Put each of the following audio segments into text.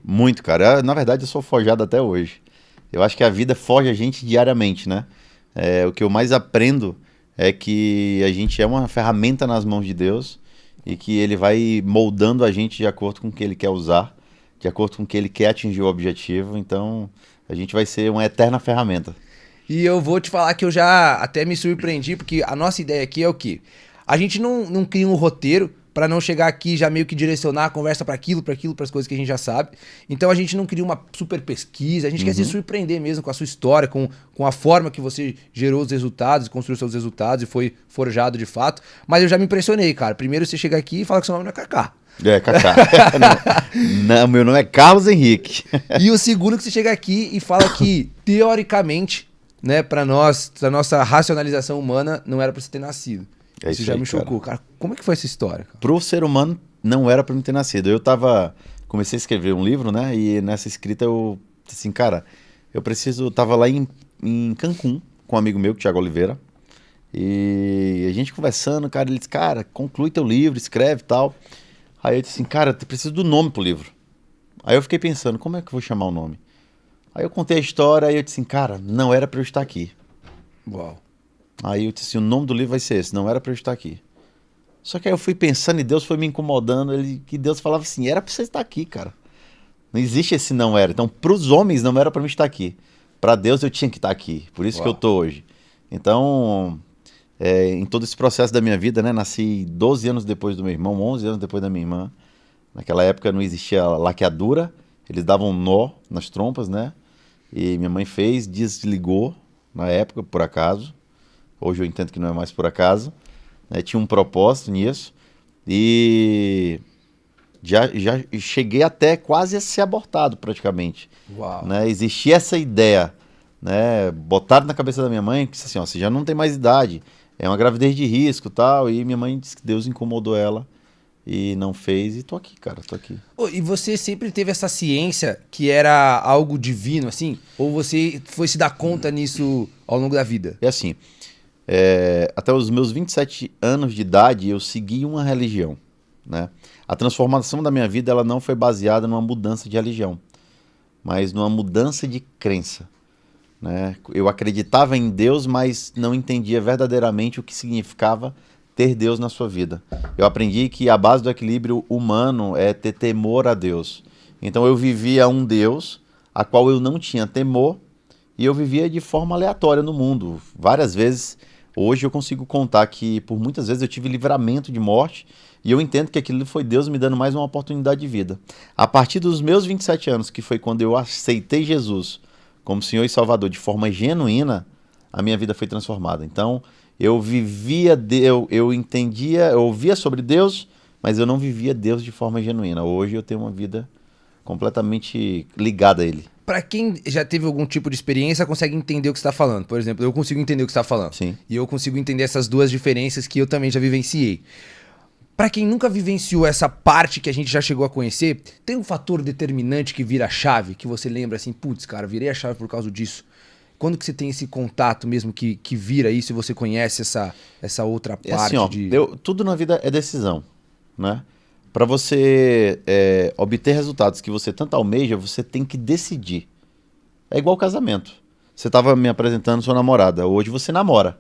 Muito, cara. Na verdade, eu sou forjado até hoje. Eu acho que a vida forja a gente diariamente, né? O que eu mais aprendo é que a gente é uma ferramenta nas mãos de Deus e que ele vai moldando a gente de acordo com o que ele quer usar, de acordo com o que ele quer atingir o objetivo. Então, a gente vai ser uma eterna ferramenta. E eu vou te falar que eu já até me surpreendi, porque a nossa ideia aqui é o quê? A gente não cria um roteiro pra não chegar aqui e já meio que direcionar a conversa pra aquilo, para as coisas que a gente já sabe. Então a gente não cria uma super pesquisa, a gente quer se surpreender mesmo com a sua história, com a forma que você gerou os resultados, construiu seus resultados e foi forjado de fato. Mas eu já me impressionei, cara. Primeiro você chega aqui e fala que seu nome não é Kaká. Kaká. Não, meu nome é Carlos Henrique. E o segundo que você chega aqui e fala que, teoricamente, né, pra nós, da nossa racionalização humana, não era pra você ter nascido. Isso já aí, me chocou, cara. Como é que foi essa história? Cara? Pro ser humano, não era pra mim ter nascido. Comecei a escrever um livro, né? E nessa escrita eu, assim, cara, tava lá em Cancún com um amigo meu, Thiago Oliveira. E a gente conversando, cara, ele disse, cara, conclui teu livro, escreve e tal. Aí eu disse assim, cara, eu preciso do nome pro livro. Aí eu fiquei pensando, como é que eu vou chamar o nome? Aí eu contei a história e eu disse assim, cara, não era pra eu estar aqui. Uau. Aí eu disse assim, o nome do livro vai ser esse, não era pra eu estar aqui. Só que aí eu fui pensando e Deus foi me incomodando, que Deus falava assim, era pra você estar aqui, cara. Não existe esse não era. Então, pros homens não era pra mim estar aqui. Pra Deus eu tinha que estar aqui, por isso que eu tô hoje. Então, em todo esse processo da minha vida, né, nasci 12 anos depois do meu irmão, 11 anos depois da minha irmã. Naquela época não existia laqueadura, eles davam nó nas trompas, né? E minha mãe fez, desligou na época, por acaso. Hoje eu entendo que não é mais por acaso. Né? Tinha um propósito nisso. E já cheguei até quase a ser abortado, praticamente. Uau. Né? Existia essa ideia. Né? Botaram na cabeça da minha mãe que assim, ó, você já não tem mais idade. É uma gravidez de risco e tal. E minha mãe disse que Deus incomodou ela. E não fez, e tô aqui, cara, tô aqui. E você sempre teve essa ciência que era algo divino, assim? Ou você foi se dar conta nisso ao longo da vida? É assim, até os meus 27 anos de idade, eu segui uma religião, né? A transformação da minha vida, ela não foi baseada numa mudança de religião, mas numa mudança de crença, né? Eu acreditava em Deus, mas não entendia verdadeiramente o que significava ter Deus na sua vida. Eu aprendi que a base do equilíbrio humano é ter temor a Deus. Então eu vivia um Deus a qual eu não tinha temor e eu vivia de forma aleatória no mundo. Várias vezes, hoje eu consigo contar que por muitas vezes eu tive livramento de morte e eu entendo que aquilo foi Deus me dando mais uma oportunidade de vida. A partir dos meus 27 anos, que foi quando eu aceitei Jesus como Senhor e Salvador de forma genuína, a minha vida foi transformada. Então, eu vivia, eu entendia, eu ouvia sobre Deus, mas eu não vivia Deus de forma genuína. Hoje eu tenho uma vida completamente ligada a Ele. Pra quem já teve algum tipo de experiência, consegue entender o que você tá falando. Por exemplo, eu consigo entender o que você tá falando. Sim. E eu consigo entender essas duas diferenças que eu também já vivenciei. Pra quem nunca vivenciou essa parte que a gente já chegou a conhecer, tem um fator determinante que vira a chave, que você lembra assim, putz, cara, virei a chave por causa disso. Quando que você tem esse contato mesmo que vira isso e você conhece essa outra parte assim, ó, tudo na vida é decisão, né? Para você obter resultados que você tanto almeja, você tem que decidir. É igual casamento. Você estava me apresentando sua namorada, hoje você namora.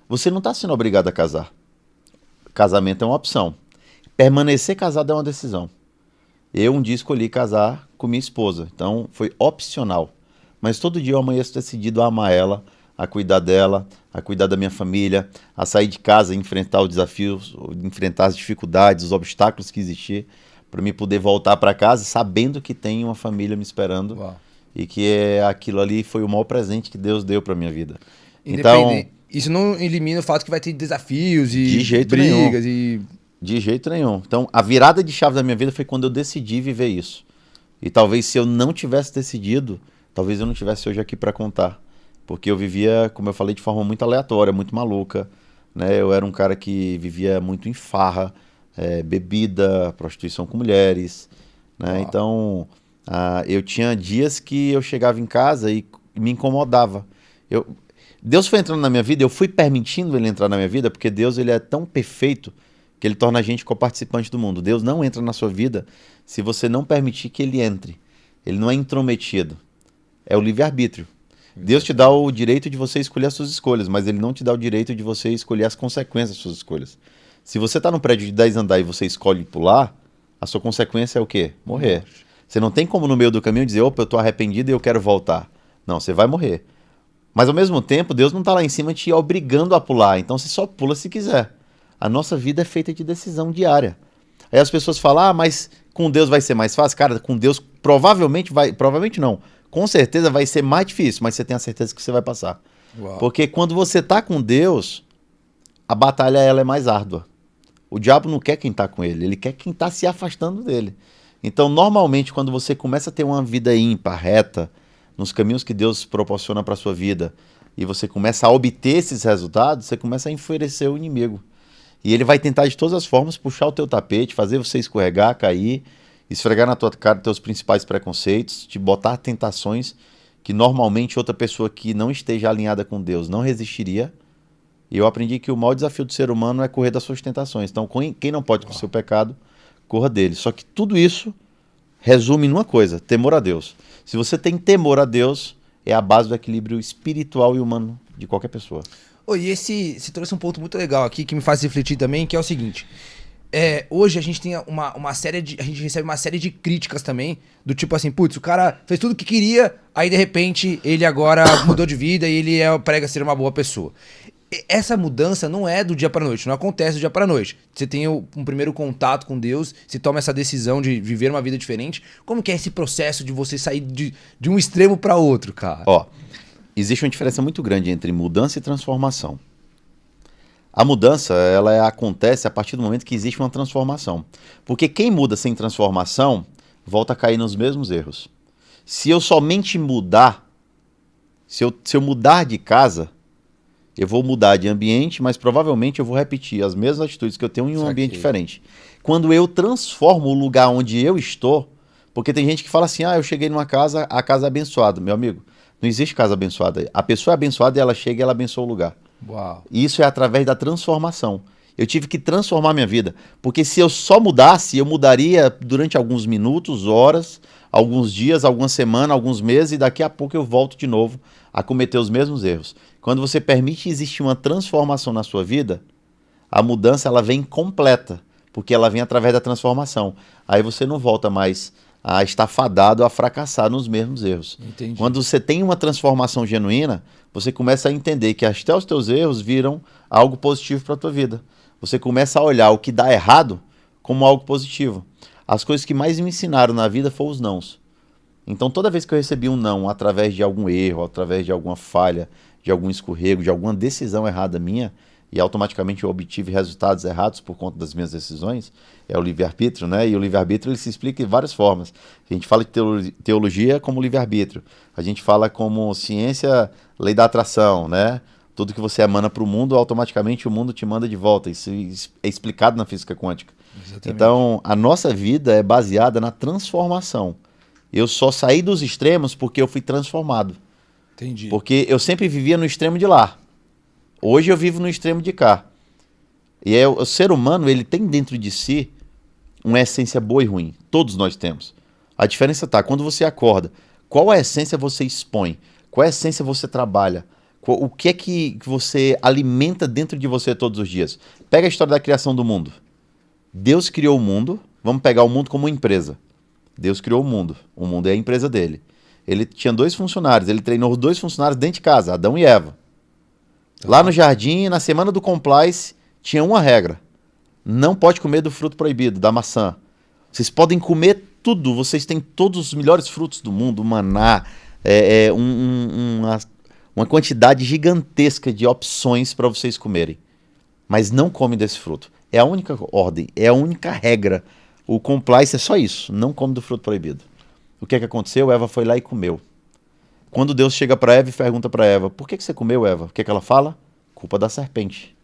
Você não está sendo obrigado a casar. Casamento é uma opção. Permanecer casado é uma decisão. Eu um dia escolhi casar com minha esposa, então foi opcional. Mas todo dia eu amanheço decidido a amar ela, a cuidar dela, a cuidar da minha família, a sair de casa, enfrentar os desafios, enfrentar as dificuldades, os obstáculos que existiam, para mim poder voltar para casa sabendo que tem uma família me esperando. Uau. E que aquilo ali foi o maior presente que Deus deu para minha vida. Então, isso não elimina o fato que vai ter desafios e de jeito brigas nenhum. De jeito nenhum. Então, a virada de chave da minha vida foi quando eu decidi viver isso. E talvez se eu não tivesse decidido, talvez eu não estivesse hoje aqui para contar. Porque eu vivia, como eu falei, de forma muito aleatória, muito maluca. Né? Eu era um cara que vivia muito em farra, bebida, prostituição com mulheres. Né? Então, eu tinha dias que eu chegava em casa e me incomodava. Deus foi entrando na minha vida, eu fui permitindo ele entrar na minha vida, porque Deus ele é tão perfeito que ele torna a gente co-participante do mundo. Deus não entra na sua vida se você não permitir que ele entre. ele não é intrometido. É o livre-arbítrio. Deus te dá o direito de você escolher as suas escolhas, mas ele não te dá o direito de você escolher as consequências das suas escolhas. Se você está num prédio de 10 andares e você escolhe pular, a sua consequência é o quê? Morrer. Você não tem como no meio do caminho dizer, opa, eu estou arrependido e eu quero voltar. Não, você vai morrer. Mas ao mesmo tempo, Deus não está lá em cima te obrigando a pular, então você só pula se quiser. A nossa vida é feita de decisão diária. Aí as pessoas falam, mas com Deus vai ser mais fácil? Cara, com Deus provavelmente não. Com certeza vai ser mais difícil, mas você tem a certeza que você vai passar. Uau. Porque quando você está com Deus, a batalha ela é mais árdua. O diabo não quer quem está com ele quer quem está se afastando dele. Então, normalmente, quando você começa a ter uma vida ímpar, reta, nos caminhos que Deus proporciona para a sua vida, e você começa a obter esses resultados, você começa a enfurecer o inimigo. E ele vai tentar de todas as formas puxar o teu tapete, fazer você escorregar, cair, esfregar na tua cara teus principais preconceitos, te botar tentações que normalmente outra pessoa que não esteja alinhada com Deus não resistiria. E eu aprendi que o maior desafio do ser humano é correr das suas tentações. Então, quem não pode com o seu pecado, corra dele. Só que tudo isso resume numa coisa, temor a Deus. Se você tem temor a Deus, é a base do equilíbrio espiritual e humano de qualquer pessoa. E você trouxe um ponto muito legal aqui que me faz refletir também, que é o seguinte. Hoje a gente tem uma série de. A gente recebe uma série de críticas também, do tipo assim, putz, o cara fez tudo o que queria, aí de repente ele agora mudou de vida e ele prega ser uma boa pessoa. Essa mudança não é do dia pra noite, não acontece do dia pra noite. Você tem um primeiro contato com Deus, você toma essa decisão de viver uma vida diferente. Como que é esse processo de você sair de um extremo pra outro, cara? Existe uma diferença muito grande entre mudança e transformação. A mudança, ela acontece a partir do momento que existe uma transformação. Porque quem muda sem transformação, volta a cair nos mesmos erros. Se eu somente mudar, se eu mudar de casa, eu vou mudar de ambiente, mas provavelmente eu vou repetir as mesmas atitudes que eu tenho em um ambiente diferente. Quando eu transformo o lugar onde eu estou, porque tem gente que fala assim, eu cheguei numa casa, a casa é abençoada. Meu amigo, não existe casa abençoada. A pessoa é abençoada e ela chega e ela abençoa o lugar. Uau. E isso é através da transformação. Eu tive que transformar minha vida. Porque se eu só mudasse, eu mudaria durante alguns minutos, horas, alguns dias, algumas semanas, alguns meses, e daqui a pouco eu volto de novo a cometer os mesmos erros. Quando você permite existir uma transformação na sua vida, a mudança ela vem completa, porque ela vem através da transformação. Aí você não volta mais a estar fadado a fracassar nos mesmos erros. Entendi. Quando você tem uma transformação genuína, você começa a entender que até os teus erros viram algo positivo para a tua vida. Você começa a olhar o que dá errado como algo positivo. As coisas que mais me ensinaram na vida foram os nãos. Então toda vez que eu recebi um não através de algum erro, através de alguma falha, de algum escorrego, de alguma decisão errada minha, e automaticamente eu obtive resultados errados por conta das minhas decisões, é o livre-arbítrio, né? E o livre-arbítrio ele se explica de várias formas. A gente fala de teologia como livre-arbítrio. A gente fala como ciência, lei da atração, né? Tudo que você emana para o mundo, automaticamente o mundo te manda de volta. Isso é explicado na física quântica. Exatamente. Então, a nossa vida é baseada na transformação. Eu só saí dos extremos porque eu fui transformado. Entendi. Porque eu sempre vivia no extremo de lá. Hoje eu vivo no extremo de cá. E o ser humano, ele tem dentro de si uma essência boa e ruim. Todos nós temos. A diferença está, quando você acorda, qual a essência você expõe? Qual a essência você trabalha? O que é que você alimenta dentro de você todos os dias? Pega a história da criação do mundo. Deus criou o mundo, vamos pegar o mundo como uma empresa. Deus criou o mundo é a empresa dele. Ele tinha 2 funcionários, ele treinou os 2 funcionários dentro de casa, Adão e Eva. Lá no jardim, na semana do compliance, tinha uma regra. Não pode comer do fruto proibido, da maçã. Vocês podem comer tudo, vocês têm todos os melhores frutos do mundo, maná, uma quantidade gigantesca de opções para vocês comerem. Mas não come desse fruto. É a única ordem, é a única regra. O compliance é só isso, não come do fruto proibido. O que é que aconteceu? Eva foi lá e comeu. Quando Deus chega para Eva e pergunta para Eva, por que você comeu, Eva? O que é que ela fala? Culpa da serpente.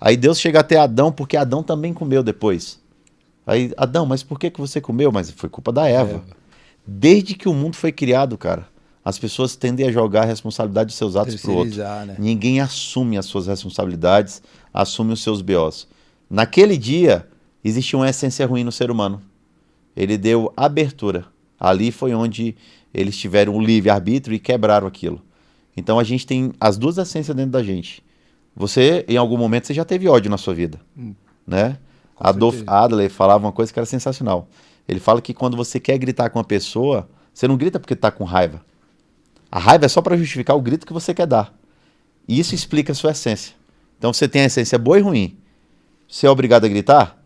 Aí Deus chega até Adão, porque Adão também comeu depois. Aí, Adão, mas por que você comeu? Mas foi culpa da Eva. Desde que o mundo foi criado, cara, as pessoas tendem a jogar a responsabilidade dos seus atos pro outro. Né? Ninguém assume as suas responsabilidades, assume os seus BOs. Naquele dia, existia uma essência ruim no ser humano. Ele deu abertura Ali foi onde eles tiveram o livre-arbítrio e quebraram aquilo. Então a gente tem as duas essências dentro da gente. Você, em algum momento, você já teve ódio na sua vida, né? Adolf Adler falava uma coisa que era sensacional. Ele fala que quando você quer gritar com uma pessoa, você não grita porque está com raiva. A raiva é só para justificar o grito que você quer dar. E isso explica a sua essência. Então você tem a essência boa e ruim. Você é obrigado a gritar?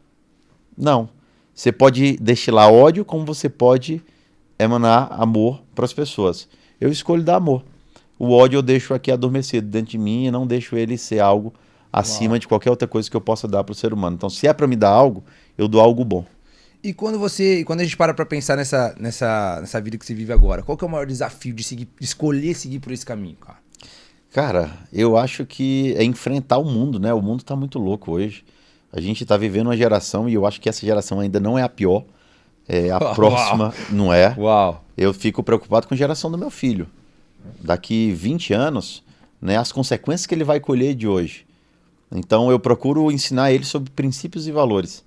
Não. Você pode destilar ódio, como você pode emanar amor para as pessoas. Eu escolho dar amor. O ódio eu deixo aqui adormecido dentro de mim e não deixo ele ser algo acima de qualquer outra coisa que eu possa dar para o ser humano. Então, se é para me dar algo, eu dou algo bom. E quando a gente para pensar nessa vida que você vive agora, qual que é o maior desafio de escolher seguir por esse caminho, cara? Cara, eu acho que é enfrentar o mundo, né? O mundo tá muito louco hoje. A gente tá vivendo uma geração e eu acho que essa geração ainda não é a pior. A próxima não é. Uau. Eu fico preocupado com a geração do meu filho. Daqui 20 anos, né, as consequências que ele vai colher de hoje. Então eu procuro ensinar ele sobre princípios e valores.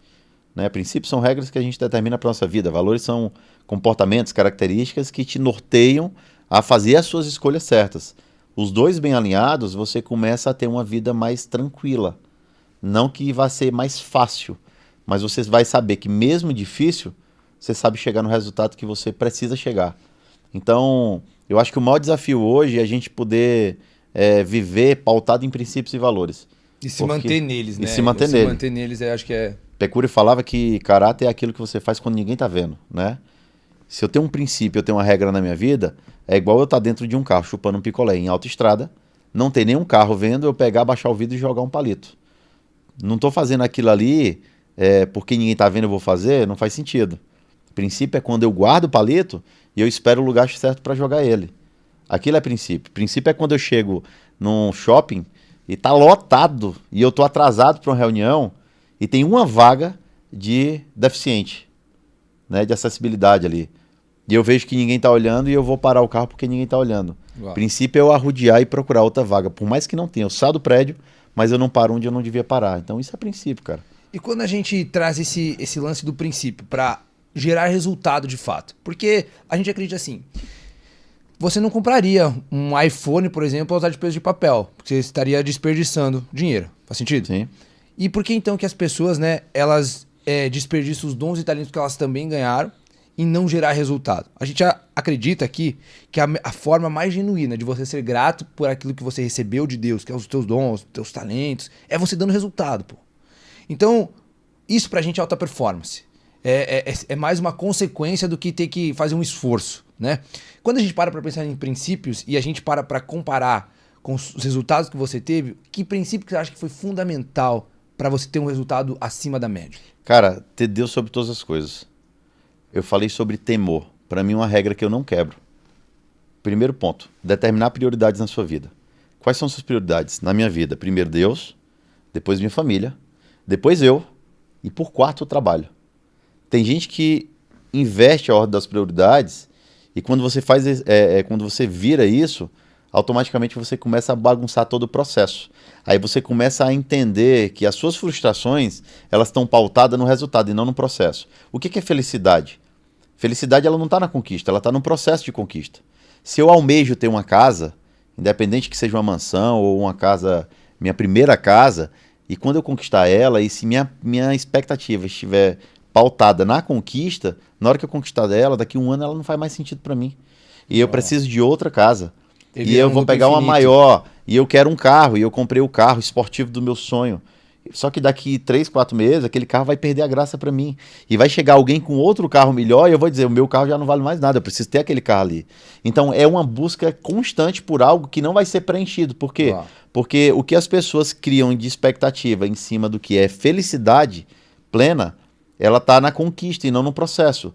Né? Princípios são regras que a gente determina para nossa vida. Valores são comportamentos, características que te norteiam a fazer as suas escolhas certas. Os dois bem alinhados, você começa a ter uma vida mais tranquila. Não que vai ser mais fácil, mas você vai saber que mesmo difícil, você sabe chegar no resultado que você precisa chegar. Então, eu acho que o maior desafio hoje é a gente poder viver pautado em princípios e valores. E se manter neles, né? E se manter neles. Se manter neles, eu acho que é... Epicuro falava que caráter é aquilo que você faz quando ninguém tá vendo, né? Se eu tenho um princípio, eu tenho uma regra na minha vida, é igual eu estar dentro de um carro chupando um picolé em autoestrada, não tem nenhum carro vendo, eu pegar, baixar o vidro e jogar um palito. Não tô fazendo aquilo ali porque ninguém tá vendo, eu vou fazer, não faz sentido. O princípio é quando eu guardo o palito e eu espero o lugar certo para jogar ele. Aquilo é princípio. Princípio é quando eu chego num shopping e tá lotado e eu tô atrasado para uma reunião e tem uma vaga de deficiente, né, de acessibilidade ali. E eu vejo que ninguém tá olhando e eu vou parar o carro porque ninguém tá olhando. Uau. Princípio é eu arrodear e procurar outra vaga. Por mais que não tenha, eu saio do prédio, mas eu não paro onde eu não devia parar. Então isso é princípio, cara. E quando a gente traz esse lance do princípio para gerar resultado de fato? Porque a gente acredita assim, você não compraria um iPhone, por exemplo, ao usar de peso de papel, porque você estaria desperdiçando dinheiro. Faz sentido? Sim. E por que então que as pessoas, né, elas desperdiçam os dons e talentos que elas também ganharam em não gerar resultado? A gente acredita aqui que a forma mais genuína de você ser grato por aquilo que você recebeu de Deus, que é os teus dons, os teus talentos, é você dando resultado, pô. Então, isso pra gente é alta performance. É mais uma consequência do que ter que fazer um esforço, né? Quando a gente para pensar em princípios e a gente para comparar com os resultados que você teve, que princípio que você acha que foi fundamental para você ter um resultado acima da média? Cara, ter Deus sobre todas as coisas. Eu falei sobre temor. Para mim, uma regra que eu não quebro. Primeiro ponto, determinar prioridades na sua vida. Quais são suas prioridades na minha vida? Primeiro Deus, depois minha família, depois eu e por quarto o trabalho. Tem gente que inverte a ordem das prioridades e quando você faz, quando você vira isso, automaticamente você começa a bagunçar todo o processo. Aí você começa a entender que as suas frustrações, elas estão pautadas no resultado e não no processo. O que é felicidade? Felicidade ela não está na conquista, ela está no processo de conquista. Se eu almejo ter uma casa, independente que seja uma mansão ou uma casa, minha primeira casa, e quando eu conquistar ela, e se minha expectativa estiver pautada na conquista, na hora que eu conquistar ela, daqui a um ano ela não faz mais sentido para mim. E eu preciso de outra casa. E eu vou pegar uma maior, e eu quero um carro, e eu comprei o carro esportivo do meu sonho. Só que daqui 3, 4 meses, aquele carro vai perder a graça para mim. E vai chegar alguém com outro carro melhor, e eu vou dizer, o meu carro já não vale mais nada, eu preciso ter aquele carro ali. Então é uma busca constante por algo que não vai ser preenchido. Por quê? Uau. Porque o que as pessoas criam de expectativa em cima do que é felicidade plena, ela está na conquista e não no processo.